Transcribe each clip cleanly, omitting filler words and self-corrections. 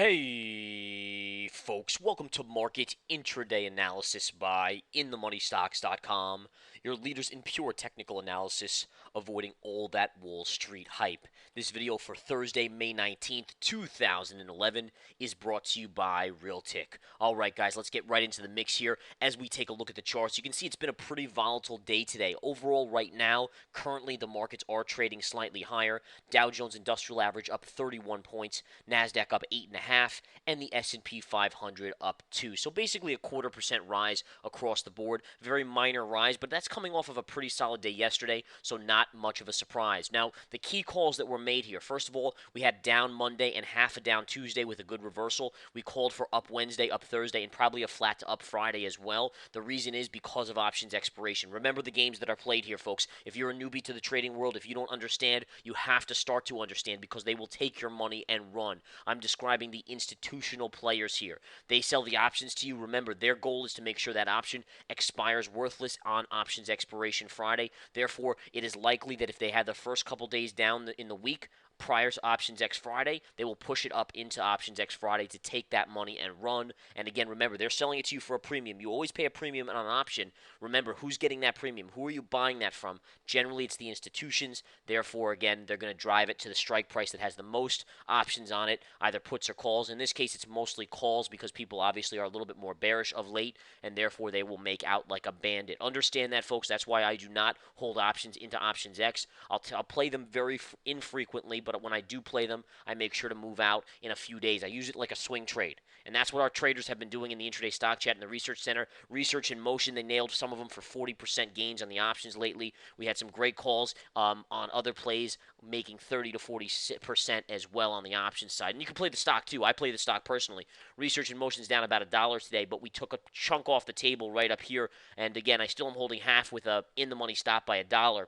Hey, folks, welcome to Market Intraday Analysis by InTheMoneyStocks.com, your leaders in pure technical analysis, avoiding all that Wall Street hype. This video for Thursday, May 19th, 2011 is brought to you by Realtic. All right, guys, let's get right into the mix here as we take a look at the charts. You can see it's been a pretty volatile day today. Overall, right now, currently the markets are trading slightly higher. Dow Jones Industrial Average up 31 points, NASDAQ up 8.5, and the S&P 500 up 2. So basically a 0.25% rise across the board. Very minor rise, but that's coming off of a pretty solid day yesterday, so not much of a surprise. Now, the key calls that were made here. First of all, we had down Monday and half a down Tuesday with a good reversal. We called for up Wednesday, up Thursday, and probably a flat to up Friday as well. The reason is because of options expiration. Remember the games that are played here, folks. If you're a newbie to the trading world, if you don't understand, you have to start to understand because they will take your money and run. I'm describing the institutional players here. They sell the options to you. Remember, their goal is to make sure that option expires worthless on options expiration Friday. Therefore, it is likely that if they had the first couple days down in the week, prior to Options X Friday, they will push it up into Options X Friday to take that money and run. And again, remember, they're selling it to you for a premium. You always pay a premium on an option. Remember, who's getting that premium? Who are you buying that from? Generally, it's the institutions. Therefore, again, they're going to drive it to the strike price that has the most options on it, either puts or calls. In this case, it's mostly calls because people obviously are a little bit more bearish of late, and therefore they will make out like a bandit. Understand that, folks. That's why I do not hold options into Options X. I'll play them very infrequently, but when I do play them, I make sure to move out in a few days. I use it like a swing trade, and that's what our traders have been doing in the Intraday Stock Chat and the Research Center. Research in Motion, they nailed some of them for 40% gains on the options lately. We had some great calls on other plays, making 30 to 40% as well on the options side. And you can play the stock too. I play the stock personally. Research in Motion is down about $1 today, but we took a chunk off the table right up here. And again, I still am holding half with a in the money stop by $1.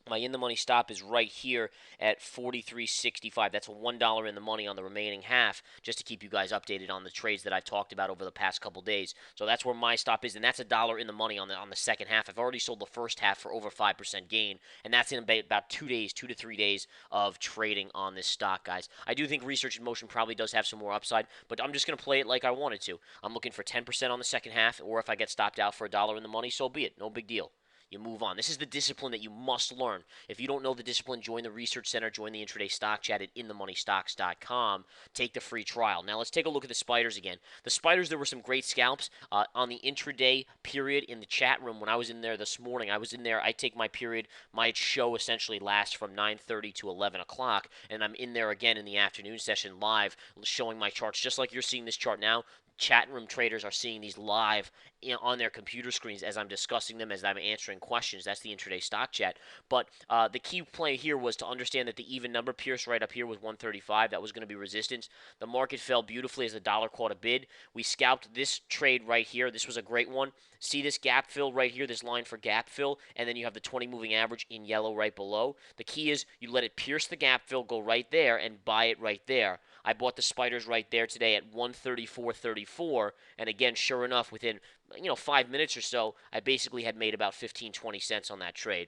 My in the money stop is right here at 43.65. That's a $1 in the money on the remaining half, just to keep you guys updated on the trades that I've talked about over the past couple days. So that's where my stop is, and that's $1 in the money on the second half. I've already sold the first half for over 5% gain, and that's in about 2 days, 2 to 3 days of trading on this stock, guys. I do think Research in Motion probably does have some more upside, but I'm just going to play it like I wanted to. I'm looking for 10% on the second half, or if I get stopped out for $1 in the money, so be it. No big deal. You move on. This is the discipline that you must learn. If you don't know the discipline, join the Research Center, join the Intraday Stock Chat at InTheMoneyStocks.com. Take the free trial. Now let's take a look at the spiders again. The spiders, there were some great scalps on the intraday period in the chat room. When I was in there this morning, I take my period, my show essentially lasts from 9:30 to 11 o'clock, and I'm in there again in the afternoon session live, showing my charts, just like you're seeing this chart now. Chat room traders are seeing these live on their computer screens as I'm discussing them, as I'm answering questions. That's the intraday stock chat. But the key play here was to understand that the even number pierced right up here was 135. That was going to be resistance. The market fell beautifully as the dollar caught a bid. We scalped this trade right here. This was a great one. See this gap fill right here, this line for gap fill, and then you have the 20 moving average in yellow right below. The key is you let it pierce the gap fill, go right there, and buy it right there. I bought the spiders right there today at 134.34, and again, sure enough, within 5 minutes or so, I basically had made about 15-20 cents on that trade.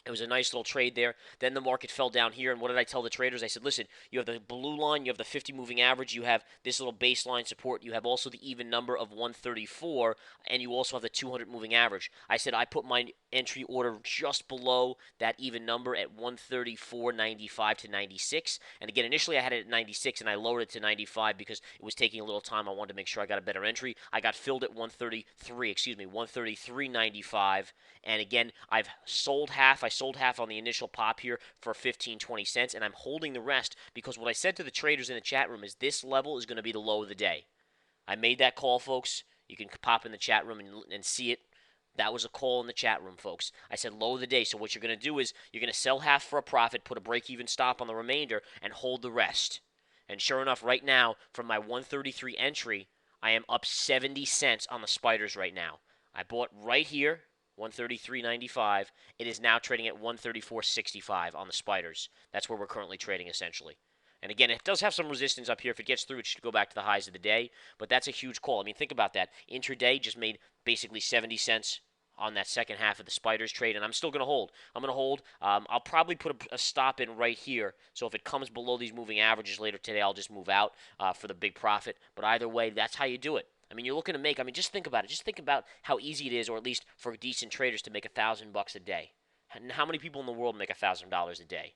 It was a nice little trade there. Then the market fell down here, and what did I tell the traders? I said, listen, you have the blue line, you have the 50 moving average, you have this little baseline support, you have also the even number of 134, and you also have the 200 moving average. I said I put my entry order just below that even number at 134.95 to 96. And again, initially I had it at 96, and I lowered it to 95 because it was taking a little time. I wanted to make sure I got a better entry. I got filled at 133.95. And again, I've sold half. I sold half on the initial pop here for 15-20 cents, and I'm holding the rest because what I said to the traders in the chat room is this level is going to be the low of the day. I made that call, folks. You can pop in the chat room and see it. That was a call in the chat room, folks. I said low of the day. So what you're going to do is you're going to sell half for a profit, put a break-even stop on the remainder, and hold the rest. And sure enough, right now, from my 133 entry, I am up 70 cents on the spiders right now. I bought right here, 133.95. It is now trading at 134.65 on the spiders. That's where we're currently trading, essentially. And again, it does have some resistance up here. If it gets through, it should go back to the highs of the day. But that's a huge call. I mean, think about that. Intraday just made basically 70 cents on that second half of the spiders trade, and I'm still going to hold. I'm going to hold. I'll probably put a stop in right here. So if it comes below these moving averages later today, I'll just move out for the big profit. But either way, that's how you do it. I mean, you're looking to make. I mean, just think about it. Just think about how easy it is, or at least for decent traders, to make $1,000 a day. And how many people in the world make $1,000 a day?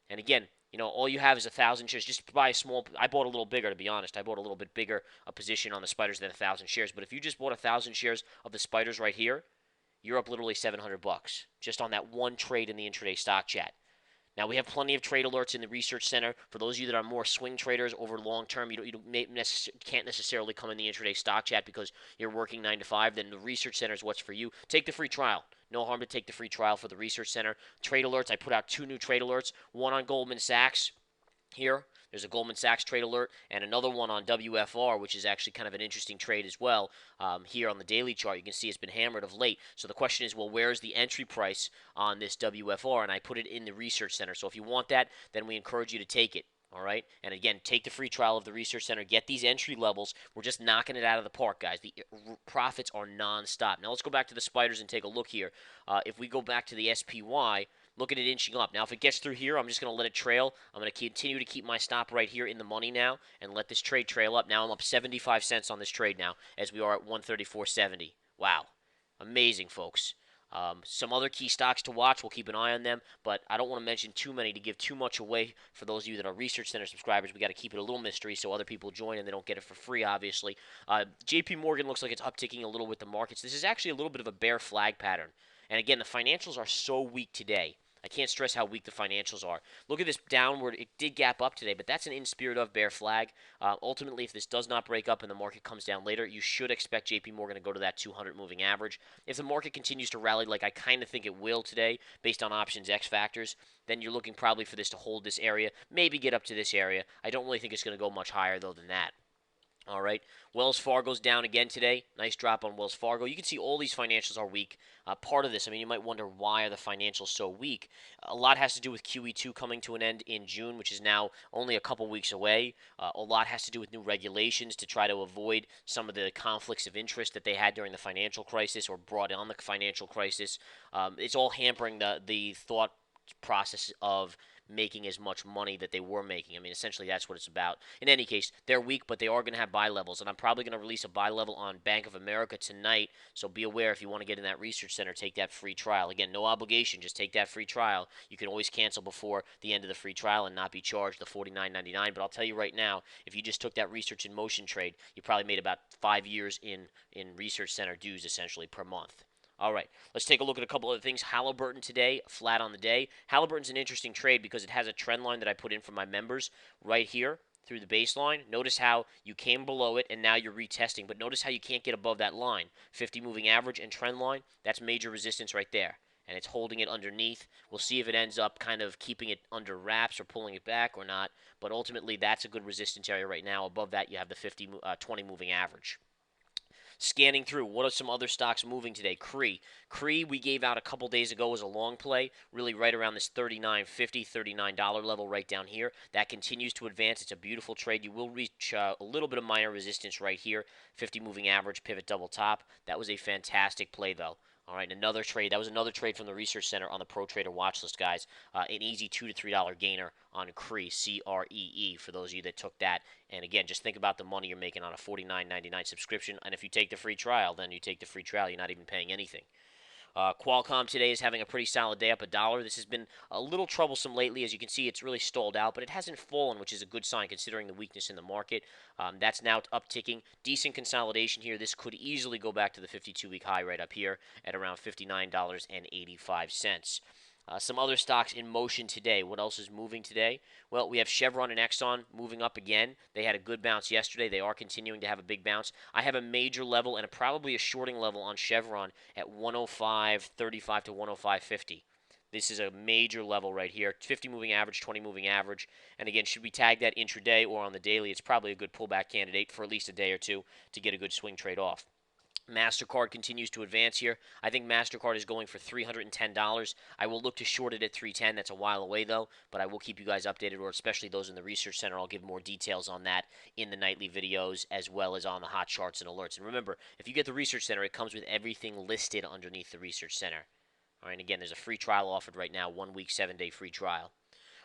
And again, all you have is 1,000 shares. Just buy a small. I bought a little bigger, to be honest. I bought a little bit bigger a position on the spiders than 1,000 shares. But if you just bought 1,000 shares of the spiders right here, you're up literally $700 just on that one trade in the intraday stock chat. Now, we have plenty of trade alerts in the research center. For those of you that are more swing traders over long term, you can't necessarily come in the intraday stock chat because you're working 9 to 5. Then the research center is what's for you. Take the free trial. No harm to take the free trial for the research center. Trade alerts, I put out 2 new trade alerts. One on Goldman Sachs here. There's a Goldman Sachs trade alert and another one on WFR, which is actually kind of an interesting trade as well. Here on the daily chart, you can see it's been hammered of late. So the question is, well, where's the entry price on this WFR? And I put it in the research center. So if you want that, then we encourage you to take it. All right. And again, take the free trial of the research center. Get these entry levels. We're just knocking it out of the park, guys. The profits are nonstop. Now let's go back to the spiders and take a look here. If we go back to the SPY, look at it inching up. Now, if it gets through here, I'm just going to let it trail. I'm going to continue to keep my stop right here in the money now and let this trade trail up. Now I'm up 75 cents on this trade now as we are at 134.70. Wow. Amazing, folks. Some other key stocks to watch. We'll keep an eye on them, but I don't want to mention too many to give too much away for those of you that are Research Center subscribers. We got to keep it a little mystery so other people join and they don't get it for free, obviously. JP Morgan looks like it's upticking a little with the markets. This is actually a little bit of a bear flag pattern. And again, the financials are so weak today. I can't stress how weak the financials are. Look at this downward. It did gap up today, but that's an in spirit of bear flag. Ultimately, if this does not break up and the market comes down later, you should expect JP Morgan to go to that 200 moving average. If the market continues to rally like I kind of think it will today based on options X factors, then you're looking probably for this to hold this area, maybe get up to this area. I don't really think it's going to go much higher, though, than that. All right, Wells Fargo's down again today. Nice drop on Wells Fargo. You can see all these financials are weak. Part of this, I mean, you might wonder why are the financials so weak. A lot has to do with QE2 coming to an end in June, which is now only a couple weeks away. A lot has to do with new regulations to try to avoid some of the conflicts of interest that they had during the financial crisis or brought on the financial crisis. It's all hampering the thought process of making as much money that they were making. I mean, essentially that's what it's about. In any case, they're weak, but they are going to have buy levels, and I'm probably going to release a buy level on Bank of America tonight, so be aware if you want to get in that research center, take that free trial. Again, no obligation, just take that free trial. You can always cancel before the end of the free trial and not be charged the $49.99, but I'll tell you right now, if you just took that research in motion trade, you probably made about 5 years in research center dues essentially per month. All right, let's take a look at a couple other things. Halliburton today, flat on the day. Halliburton's an interesting trade because it has a trend line that I put in for my members right here through the baseline. Notice how you came below it and now you're retesting, but notice how you can't get above that line. 50 moving average and trend line, that's major resistance right there. And it's holding it underneath. We'll see if it ends up kind of keeping it under wraps or pulling it back or not, but ultimately that's a good resistance area right now. Above that, you have the 20 moving average. Scanning through, what are some other stocks moving today? Cree we gave out a couple days ago as a long play, really right around this $39.50, $39 level right down here. That continues to advance. It's a beautiful trade. You will reach a little bit of minor resistance right here, 50 moving average, pivot double top. That was a fantastic play, though. All right, another trade. That was another trade from the Research Center on the Pro Trader watch list, guys. An easy $2 to $3 gainer on Cree, C-R-E-E, for those of you that took that. And again, just think about the money you're making on a $49.99 subscription. And if you take the free trial, then you take the free trial. You're not even paying anything. Qualcomm today is having a pretty solid day, up $1. This has been a little troublesome lately. As you can see, it's really stalled out, but it hasn't fallen, which is a good sign considering the weakness in the market. That's now upticking. Decent consolidation here. This could easily go back to the 52-week high right up here at around $59.85. Some other stocks in motion today. What else is moving today? Well, we have Chevron and Exxon moving up again. They had a good bounce yesterday. They are continuing to have a big bounce. I have a major level and probably a shorting level on Chevron at 105.35 to 105.50. This is a major level right here. 50 moving average, 20 moving average. And again, should we tag that intraday or on the daily, it's probably a good pullback candidate for at least a day or two to get a good swing trade off. MasterCard continues to advance here. I think MasterCard is going for $310. I will look to short it at 310. That's a while away though, but I will keep you guys updated, or especially those in the research center. I'll give more details on that in the nightly videos as well as on the hot charts and alerts. And remember, if you get the research center, it comes with everything listed underneath the research center. All right, and again, there's a free trial offered right now, 1 week, 7-day free trial.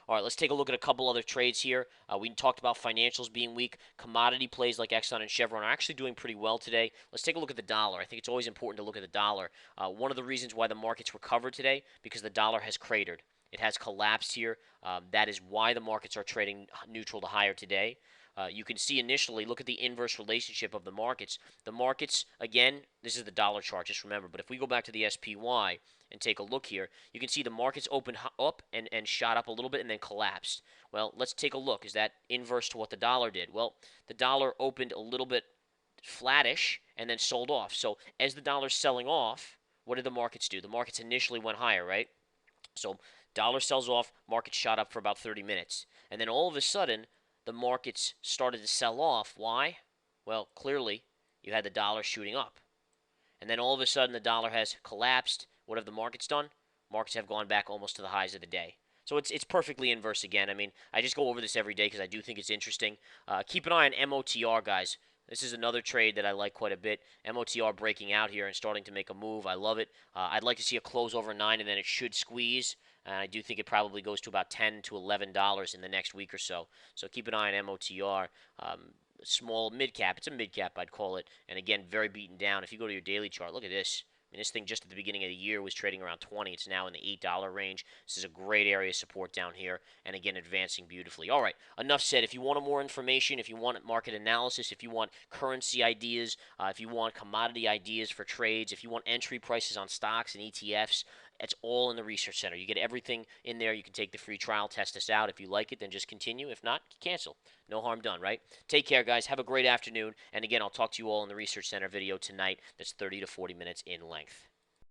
All right, let's take a look at a couple other trades here. We talked about financials being weak. Commodity plays like Exxon and Chevron are actually doing pretty well today. Let's take a look at the dollar. I think it's always important to look at the dollar. One of the reasons why the markets recovered today, because the dollar has cratered. It has collapsed here. That is why the markets are trading neutral to higher today. You can see initially, look at the inverse relationship of the markets. The markets, again, this is the dollar chart, just remember. But if we go back to the SPY and take a look here, you can see the markets opened up and shot up a little bit and then collapsed. Well, let's take a look. Is that inverse to what the dollar did? Well, the dollar opened a little bit flattish and then sold off. So as the dollar's selling off, what did the markets do? The markets initially went higher, right? So dollar sells off, market shot up for about 30 minutes. And then all of a sudden, the markets started to sell off. Why? Well, clearly, you had the dollar shooting up. And then all of a sudden, the dollar has collapsed. What have the markets done? Markets have gone back almost to the highs of the day. So it's perfectly inverse again. I mean, I just go over this every day because I do think it's interesting. Keep an eye on MOTR, guys. This is another trade that I like quite a bit. MOTR breaking out here and starting to make a move. I love it. I'd like to see a close over 9, and then it should squeeze. And I do think it probably goes to about $10 to $11 in the next week or so. So keep an eye on MOTR. Small mid cap. It's a mid cap, I'd call it. And again, very beaten down. If you go to your daily chart, look at this. I mean, this thing just at the beginning of the year was trading around 20. It's now in the $8 range. This is a great area of support down here. And again, advancing beautifully. All right, enough said. If you want more information, if you want market analysis, if you want currency ideas, if you want commodity ideas for trades, if you want entry prices on stocks and ETFs, it's all in the research center. You get everything in there. You can take the free trial, test us out. If you like it, then just continue. If not, cancel. No harm done, right? Take care, guys. Have a great afternoon. And again, I'll talk to you all in the research center video tonight. That's 30 to 40 minutes in length.